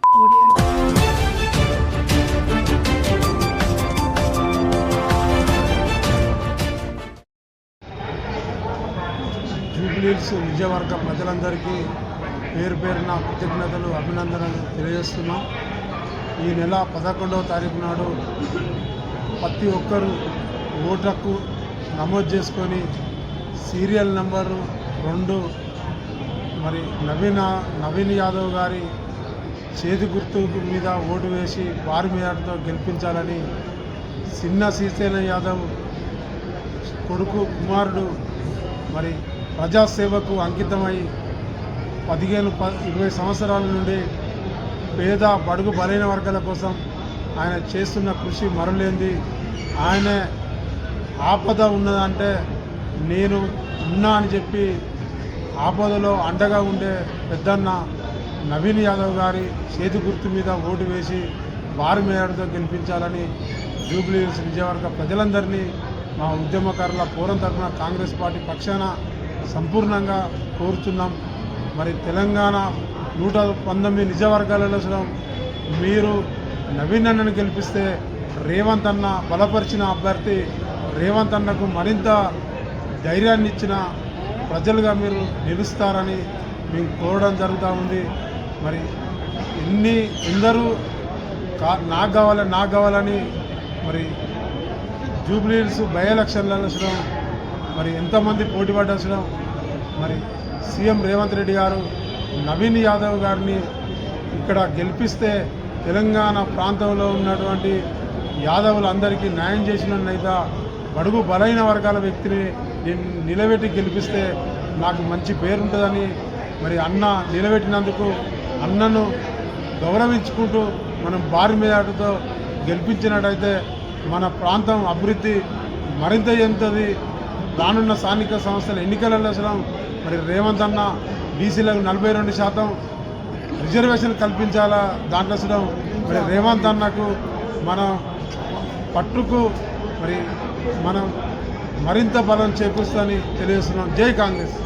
జూబ్లీహిల్స్ విజయవర్గ ప్రజలందరికీ పేరు పేరున కృతజ్ఞతలు అభినందనలు తెలియజేస్తున్నాం. ఈ నెల 11వ తారీఖు నాడు ప్రతి ఒక్కరూ ఓటు హక్కు నమోదు చేసుకొని సీరియల్ నెంబరు 2 మరి నవీన్ యాదవ్ గారి చేతి గుర్తు మీద ఓటు వేసి భారీ మెజార్టీతో గెలిపించాలని చిన్న శ్రీశైలం యాదవ్ కొడుకు కుమారుడు మరి ప్రజాసేవకు అంకితమై 15-20 సంవత్సరాల నుండి పేద బడుగు బలైన వర్గాల కోసం ఆయన చేస్తున్న కృషి మరలేంది. ఆయన ఆపద ఉన్నదంటే నేను ఉన్నా అని చెప్పి ఆపదలో అండగా ఉండే పెద్దన్న నవీన్ యాదవ్ గారి చేతి గుర్తు మీద ఓటు వేసి భారీ మెజార్టీతో గెలిపించాలని జూబ్లీహిల్స్ విజయవర్గ ప్రజలందరినీ మా ఉద్యమకారుల పోరం తరఫున కాంగ్రెస్ పార్టీ పక్షాన సంపూర్ణంగా కోరుతున్నాం. మరి తెలంగాణ 119 నిజవర్గాలలో మీరు నవీన్ అన్నను గెలిపిస్తే రేవంత్ అన్న బలపరిచిన అభ్యర్థి రేవంత్ అన్నకు మరింత ధైర్యాన్ని ఇచ్చిన ప్రజలుగా మీరు నిలుస్తారని మేము కోరడం జరుగుతూ ఉంది. మరి ఎందరూ నాకు కావాలని మరి జూబ్లీహిల్స్ బై ఎలక్షన్లలో మరి ఎంతమంది పోటీ పడ్డాల్సిన మరి సీఎం రేవంత్ రెడ్డి గారు నవీన్ యాదవ్ గారిని ఇక్కడ గెలిపిస్తే తెలంగాణ ప్రాంతంలో ఉన్నటువంటి యాదవులందరికీ న్యాయం చేసినట్లయితే బడుగు బలైన వర్గాల వ్యక్తిని నిలబెట్టి గెలిపిస్తే నాకు మంచి పేరు ఉంటుందని మరి అన్న నిలబెట్టినందుకు అన్నను గౌరవించుకుంటూ మనం భారీ మెజార్టీతో గెలిపించినట్టయితే మన ప్రాంతం అభివృద్ధి మరింత చెందుతుంది. రానున్న స్థానిక సంస్థల ఎన్నికలలో మరి రేవంత్ అన్న బీసీలకు 42% రిజర్వేషన్ కల్పించాలా. దాంట్లో మరి రేవంత్ అన్నకు మన పట్టుకు మరి మనం మరింత బలం చేకూరుస్తుందని తెలియజేస్తున్నాం. జై కాంగ్రెస్.